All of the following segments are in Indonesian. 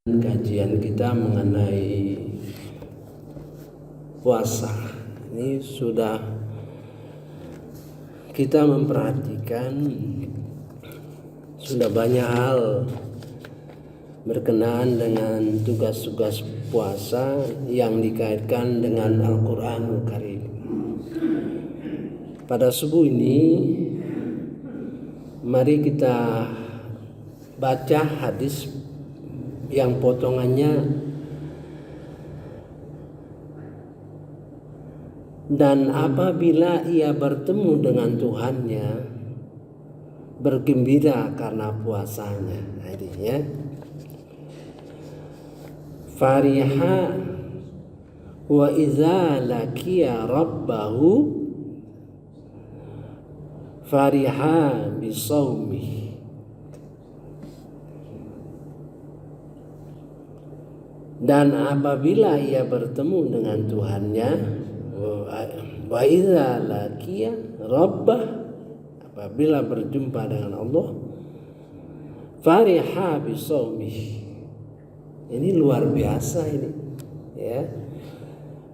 Kajian kita mengenai puasa ini sudah kita memperhatikan sudah banyak hal berkenaan dengan tugas-tugas puasa yang dikaitkan dengan Al-Quranul Karim. Pada subuh ini mari kita baca hadis yang potongannya dan apabila ia bertemu dengan Tuhannya bergembira karena puasanya. Artinya fariha wa iza laqiya rabbahu fariha bisawmi. Dan apabila ia bertemu dengan Tuhannya, wa idza laqiya rabbah, apabila berjumpa dengan Allah, fariha bisawmih. Ini luar biasa ini, ya.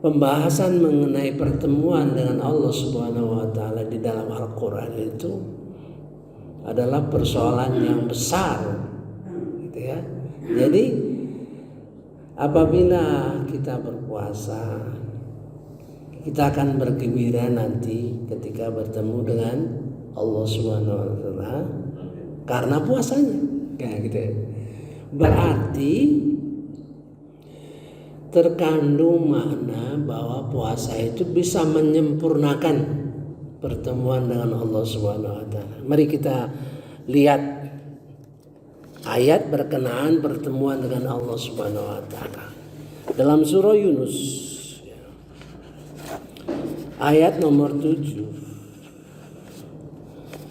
Pembahasan mengenai pertemuan dengan Allah Subhanahu wa taala di dalam Al-Qur'an itu adalah persoalan yang besar, gitu ya. Jadi apabila kita berpuasa, kita akan bergembira nanti ketika bertemu dengan Allah Subhanahu wa taala karena puasanya. Kayak gitu ya. Berarti terkandung makna bahwa puasa itu bisa menyempurnakan pertemuan dengan Allah Subhanahu wa taala. Mari kita lihat ayat berkenaan pertemuan dengan Allah Subhanahu wa taala. Dalam surah Yunus ayat nomor 7.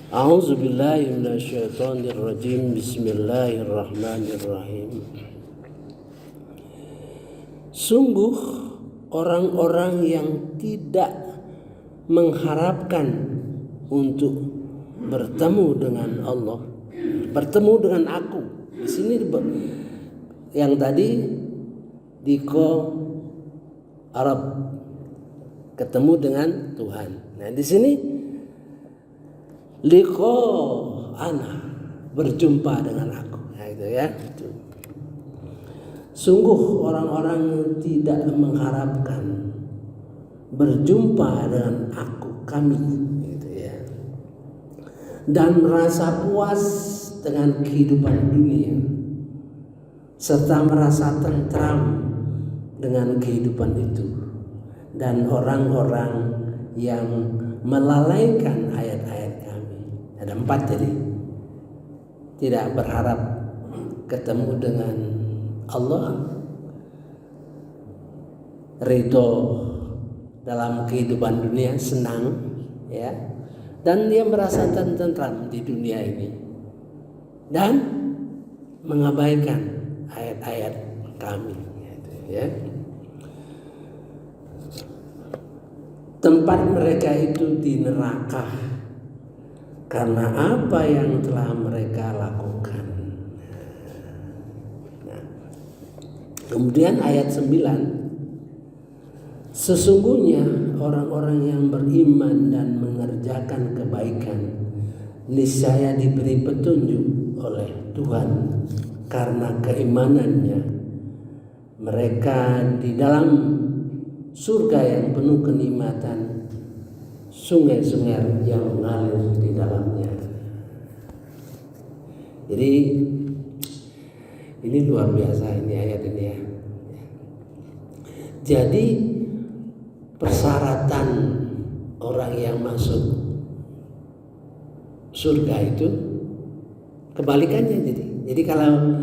A'udzubillahi minasyaitonirrajim. Bismillahirrahmanirrahim. Sungguh orang-orang yang tidak mengharapkan untuk bertemu dengan Allah, bertemu dengan aku. Di sini yang tadi diko Arab, ketemu dengan Tuhan. Nah, di sini liko ana, berjumpa dengan aku. Nah, itu ya. Sungguh orang-orang yang tidak mengharapkan berjumpa dengan aku, kami, gitu ya. Dan merasa puas dengan kehidupan dunia serta merasa tentram dengan kehidupan itu, dan orang-orang yang melalaikan ayat-ayat kami. Ada 4 jadi. Tidak berharap ketemu dengan Allah, ridho dalam kehidupan dunia, senang ya, dan dia merasa tentram di dunia ini dan mengabaikan ayat-ayat kami, gitu ya. Tempat mereka itu di neraka karena apa yang telah mereka lakukan. Nah, kemudian ayat 9, sesungguhnya orang-orang yang beriman dan mengerjakan kebaikan niscaya diberi petunjuk oleh Tuhan karena keimanannya. Mereka di dalam surga yang penuh kenikmatan, sungai-sungai yang mengalir di dalamnya. Jadi ini luar biasa ini ayat ini ya. Jadi persyaratan orang yang masuk surga itu kebalikannya. Jadi kalau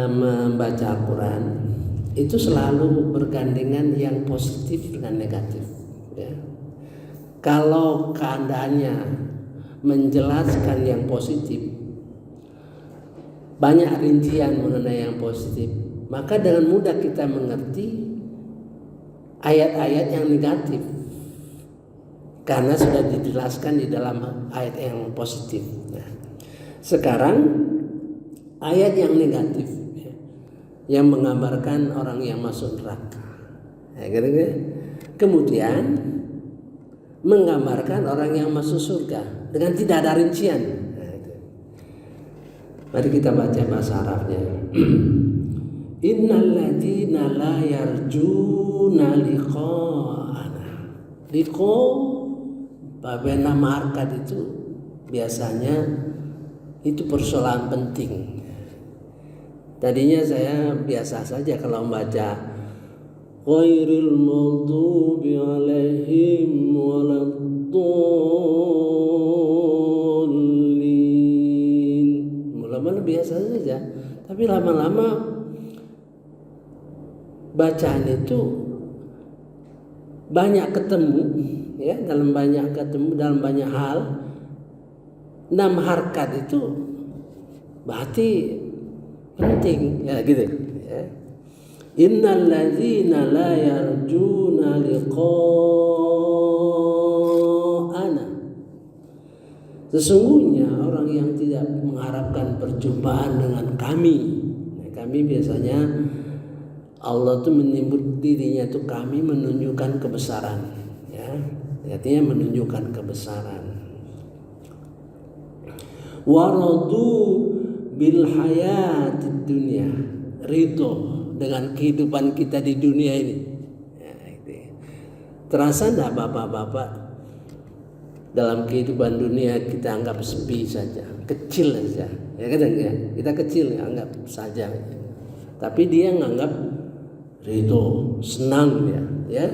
membaca Al-Quran itu selalu bergandengan yang positif dengan negatif ya. Kalau keadaannya menjelaskan yang positif, banyak rincian mengenai yang positif, maka dengan mudah kita mengerti ayat-ayat yang negatif karena sudah dijelaskan di dalam ayat yang positif. Nah, sekarang ayat yang negatif. yang menggambarkan orang yang masuk neraka. Gitu. Kemudian menggambarkan orang yang masuk surga dengan tidak ada rincian. Mari kita baca bahasa Arabnya. Innal ladzina la yarjuna liqa'ana. Liqa babena markat itu biasanya itu persoalan penting. Tadinya saya biasa saja kalau membaca ghairil maghdubi alaihim waladdallin. Mula-mula biasa saja, tapi lama-lama bacaan itu banyak ketemu, ya, dalam banyak hal. 6 harkat itu berarti penting, ya gitu. Ya. Innal ladzina la yarjuna liqa'ana. Sesungguhnya orang yang tidak mengharapkan perjumpaan dengan kami. Nah, kami biasanya Allah tuh menyebut dirinya tuh kami menunjukkan kebesaran, ya. Artinya menunjukkan kebesaran. Waradu bil hayatid dunya, ridho dengan kehidupan kita di dunia ini. Ya, itu. Terasa enggak bapak-bapak dalam kehidupan dunia kita anggap sepi saja, kecil saja. Ya kadang ya, kita kecil anggap saja. Tapi dia nganggap ridho, senang dia, ya.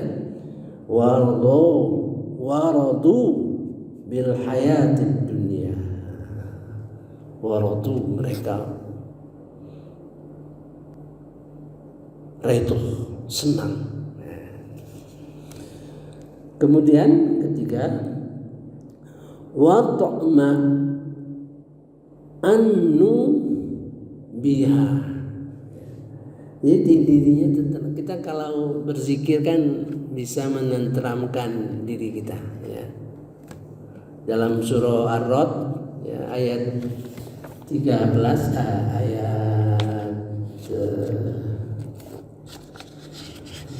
Waradu bil hayatid dunya. Waradu, mereka ridho, senang. Kemudian ketiga, wa ta'ma'annu biha. Jadi dirinya tenang. Kita kalau berzikir kan bisa menenteramkan diri kita, ya. Dalam surah Ar-Ra'd, ya, ayat 13 ayat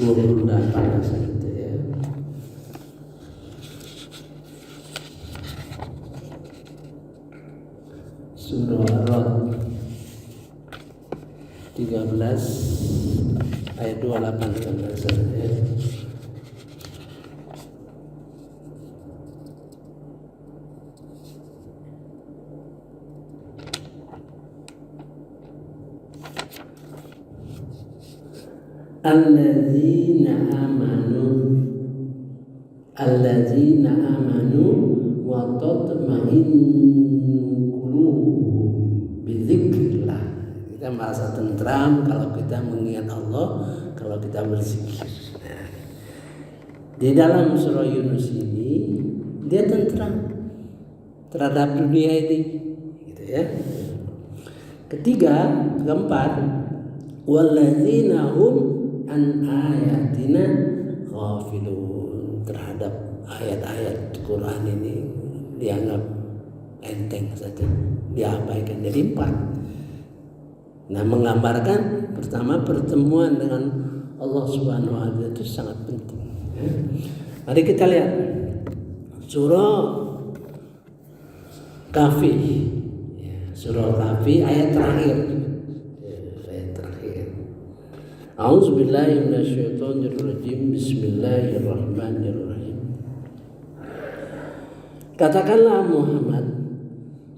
28 gitu, ya. Surah Ar-Ra'd 13 ayat 28 ya. Alladzina amanu wa tatma'innu qulubuhum bidzikrillah. Kita merasa tentram kalau kita mengingat Allah, kalau kita berzikir. Nah, di dalam surah Yunus ini dia tentram terhadap dunia ini, gitu ya. Keempat, walladzina hum an ayatina ghafilun. Terhadap ayat-ayat Quran ini dianggap enteng saja, diabaikan. Jadi 4. Nah, menggambarkan pertama pertemuan dengan Allah Subhanahu wa taala itu sangat penting. Mari kita lihat surah Kahfi. Surah Kahfi ayat terakhir. A'udzubillahi minasyaitonirrajim. Bismillahirrahmanirrahim. Katakanlah Muhammad,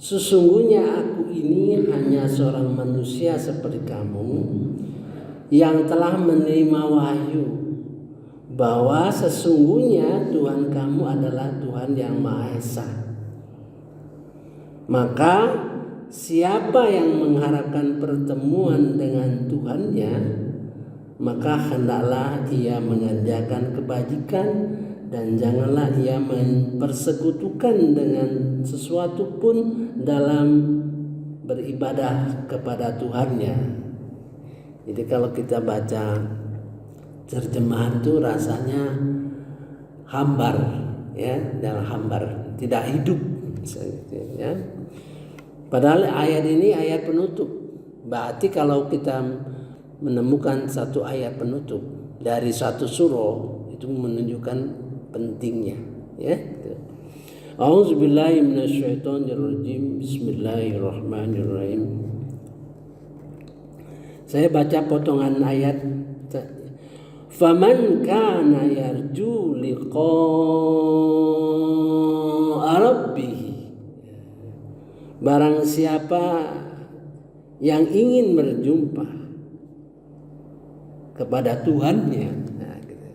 sesungguhnya aku ini hanya seorang manusia seperti kamu yang telah menerima wahyu bahwa sesungguhnya Tuhan kamu adalah Tuhan yang Maha Esa. Maka siapa yang mengharapkan pertemuan dengan Tuhannya, maka hendaklah ia mengerjakan kebajikan dan janganlah ia mempersekutukan dengan sesuatu pun dalam beribadah kepada Tuhannya. Jadi kalau kita baca terjemahan itu rasanya hambar, ya, dalam hambar, tidak hidup, ya. Padahal ayat ini ayat penutup. Berarti kalau kita menemukan satu ayat penutup dari satu surah itu menunjukkan pentingnya, ya. A'udzubillahi minasyaitonirrajim. Bismillahirrahmanirrahim. Saya baca potongan ayat. Faman kana yarju liqa'a rabbih. Barang siapa yang ingin berjumpa kepada Tuhannya. Nah, gitu.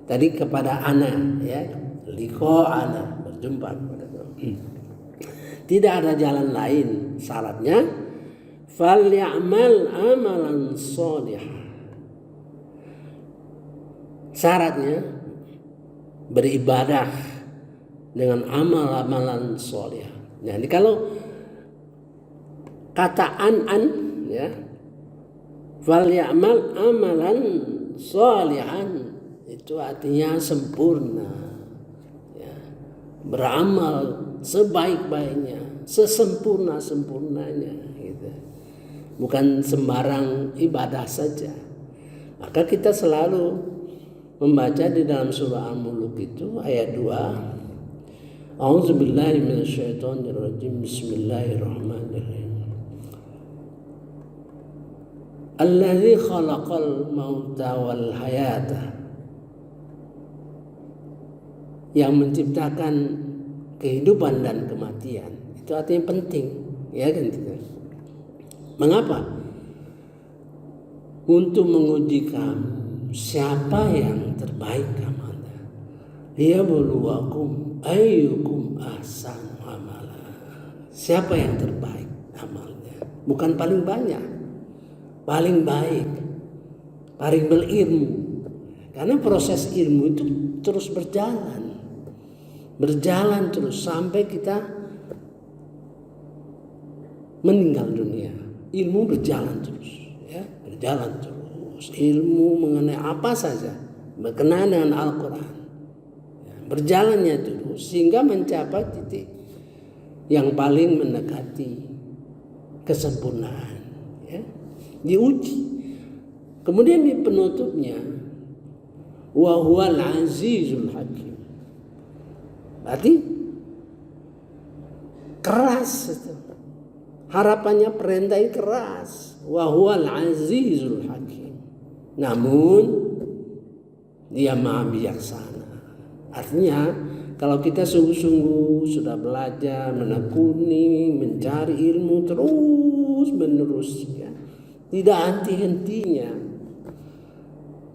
Tadi kepada ana, ya, liqa'ana, berjumpa kepada Tuhan. Tidak ada jalan lain, syaratnya falyamal amalan sholihah. Syaratnya beribadah dengan amal-amalan sholihah. Jadi kalau kata an ya, falyamal amalan sholihan itu artinya sempurna, ya, beramal sebaik-baiknya, sesempurna-sempurnanya, gitu. Bukan sembarang ibadah saja. Maka kita selalu membaca di dalam surah Al-Mulk itu ayat 2. A'udzubillahi minasyaitonirrajim. Bismillahirrahmanirrahim. Allazi khalaqal mauta wal hayata. Yang menciptakan kehidupan dan kematian. Itu artinya penting, ya kan? Mengapa? Untuk menguji kamu siapa yang terbaik amalnya. Liyabluwakum ayyukum ahsanu amala. Siapa yang terbaik amalnya? Bukan paling banyak, paling baik, paling berilmu. Karena proses ilmu itu terus berjalan terus sampai kita meninggal dunia. Ilmu berjalan terus, ya, berjalan terus. Ilmu mengenai apa saja berkenaan dengan Al-Quran, ya, berjalannya terus sehingga mencapai titik yang paling mendekati kesempurnaan, ya, diuji. Kemudian di penutupnya wa huwal azizul hakim. Berarti keras itu. Harapannya perintahnya keras. Wa huwal azizul hakim. Namun dia maha bijaksana. Artinya kalau kita sungguh-sungguh sudah belajar, menekuni, mencari ilmu terus menerus, ya, tidak henti-hentinya.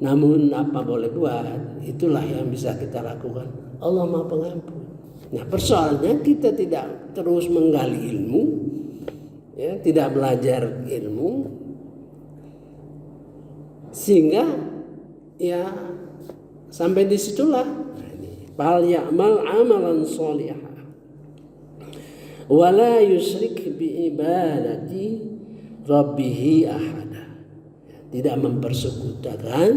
Namun apa boleh buat, itulah yang bisa kita lakukan. Allah Maha Pengampun. Nah, persoalannya kita tidak terus menggali ilmu, ya, tidak belajar ilmu, sehingga ya sampai disitulah fal ya'mal amalan sholihah wala yusyrik bi ibadati rabbih ahada. Tidak mempersekutukan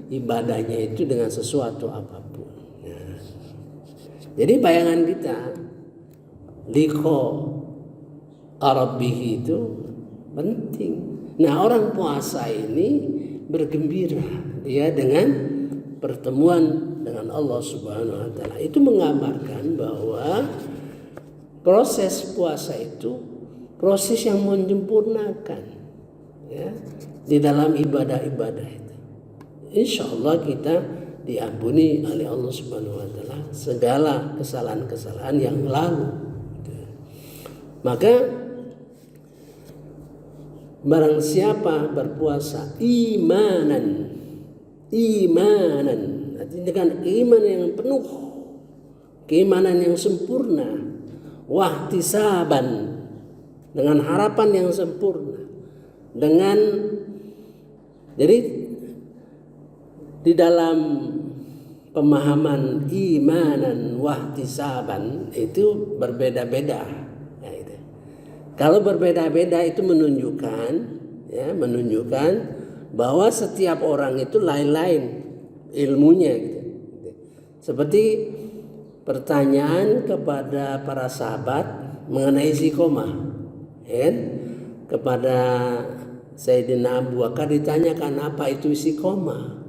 ibadahnya itu dengan sesuatu apapun. Nah, jadi bayangan kita liqa rabbih itu penting. Nah, orang puasa ini bergembira, ya, dengan pertemuan dengan Allah Subhanahu wa taala. Itu menggambarkan bahwa proses puasa itu proses yang menyempurnakan, ya, di dalam ibadah-ibadah itu. Insya Allah kita diampuni oleh Allah Subhanahu wa taala segala kesalahan-kesalahan yang lalu. Maka barang siapa berpuasa imanan, dengan iman yang penuh, keimanan yang sempurna, wahtisaban, dengan harapan yang sempurna, dengan, jadi di dalam pemahaman imanan wahtisaban itu berbeda-beda. Ya, itu. Kalau berbeda-beda itu menunjukkan, ya, menunjukkan bahwa setiap orang itu lain-lain ilmunya, gitu. Seperti pertanyaan kepada para sahabat mengenai istiqomah, ya, kepada Sayyidina Abu Bakar ditanyakan apa itu istiqomah.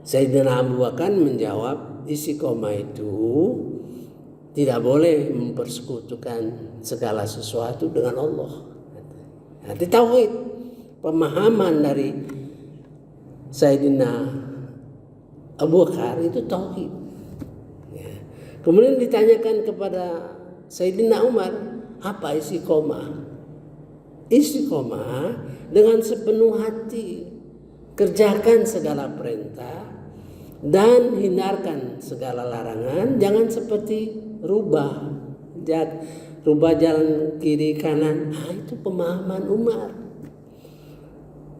Sayyidina Abu Bakar menjawab, istiqomah itu tidak boleh mempersekutukan segala sesuatu dengan Allah. Nanti tauhid, pemahaman dari Sayyidina Abu Bakar itu tauhid. Ya. Kemudian ditanyakan kepada Sayyidina Umar, apa istiqomah? Istiqomah dengan sepenuh hati, kerjakan segala perintah dan hindarkan segala larangan. Jangan seperti rubah jalan kiri kanan. Itu pemahaman Umar.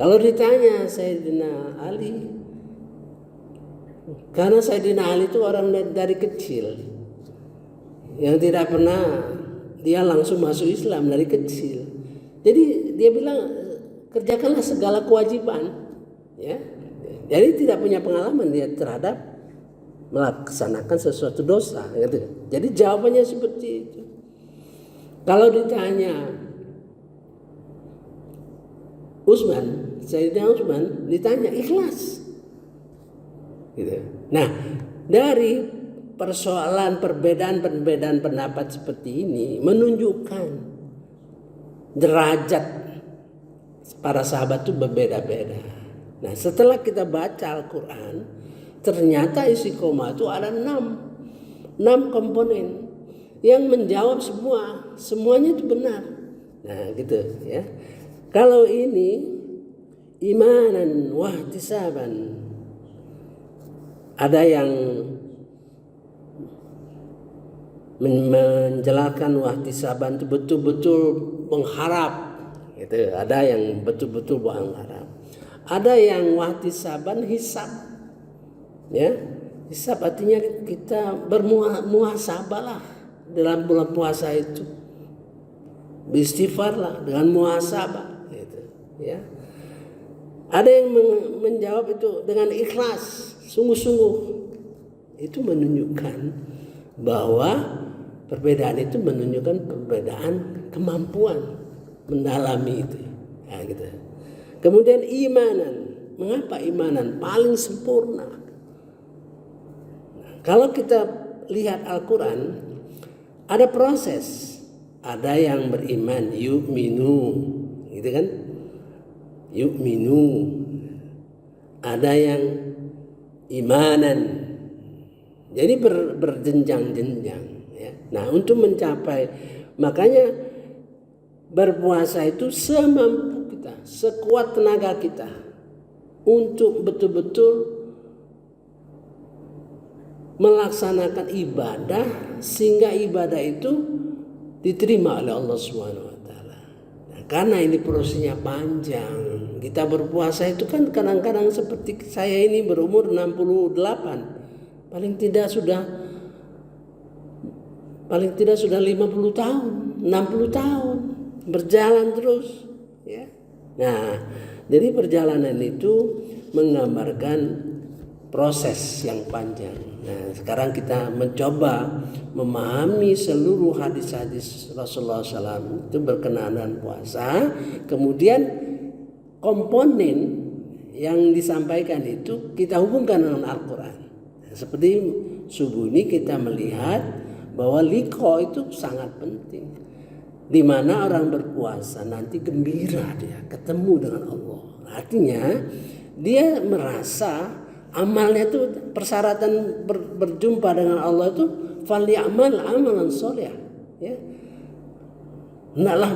Kalau ditanya Sayyidina Ali, karena Sayyidina Ali itu orang dari kecil yang tidak pernah dia langsung masuk Islam dari kecil. Jadi dia bilang kerjakanlah segala kewajiban, ya. Jadi tidak punya pengalaman dia terhadap melaksanakan sesuatu dosa, gitu. Jadi jawabannya seperti itu. Kalau ditanya Sayyidina Utsman ditanya ikhlas, gitu. Nah, dari persoalan perbedaan pendapat seperti ini menunjukkan derajat para sahabat itu berbeda-beda. Nah, setelah kita baca Al-Quran, ternyata istiqomah itu ada 6 komponen yang menjawab semuanya itu benar. Nah, gitu ya. Kalau ini imanan wahtisaban, ada yang menjelaskan wahtisaban itu betul-betul mengharap, gitu. Ada yang betul-betul mengharap. Ada yang wahtisaban hisab, ya. Hisab artinya kita bermuhasabah dalam bulan puasa itu, beristighfarlah dengan muhasabah, gitu, ya. Ada yang menjawab itu dengan ikhlas, sungguh-sungguh. Itu menunjukkan bahwa perbedaan itu menunjukkan perbedaan kemampuan mendalami itu. Nah, gitu. Kemudian imanan. Mengapa imanan paling sempurna? Nah, kalau kita lihat Al-Quran, ada proses. Ada yang beriman, yu'minu, gitu kan? Yu'minu. Ada yang imanan. Jadi berjenjang-jenjang. Ya. Nah, untuk mencapai, makanya berpuasa itu semampu kita, sekuat tenaga kita untuk betul-betul melaksanakan ibadah sehingga ibadah itu diterima oleh Allah SWT. Nah, karena ini prosesnya panjang. Kita berpuasa itu kan kadang-kadang seperti saya ini berumur 68. Paling tidak sudah 50 tahun, 60 tahun berjalan terus, ya. Nah, jadi perjalanan itu menggambarkan proses yang panjang. Nah, sekarang kita mencoba memahami seluruh hadis-hadis Rasulullah SAW itu berkenaan dengan puasa. Kemudian komponen yang disampaikan itu kita hubungkan dengan Al-Quran. Seperti subuh ini kita melihat bahwa liko itu sangat penting. Di mana orang berpuasa nanti gembira dia ketemu dengan Allah. Artinya dia merasa amalnya itu persyaratan berjumpa dengan Allah itu falyamal amalan sholih, ya. Hendaklah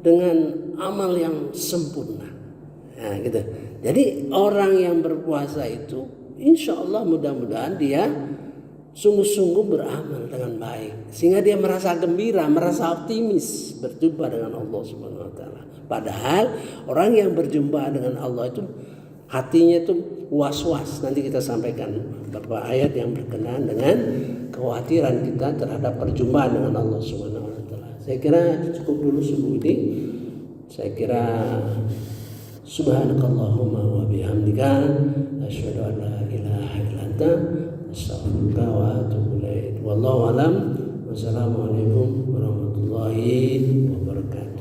dengan amal yang sempurna. Nah, gitu. Jadi orang yang berpuasa itu insya Allah mudah-mudahan dia sungguh-sungguh beramal dengan baik sehingga dia merasa gembira, merasa optimis berjumpa dengan Allah Subhanahu wa taala. Padahal orang yang berjumpa dengan Allah itu hatinya itu was-was. Nanti kita sampaikan beberapa ayat yang berkenaan dengan kekhawatiran kita terhadap perjumpaan dengan Allah Subhanahu wa taala. Saya kira cukup dulu subuh ini. Saya kira subhanakallahumma wa bihamdika asyhadu an la ilaha illa anta astaghfiruka wa atubu ilaik. Wallahu alam. Wassalamualaikum warahmatullahi wabarakatuh.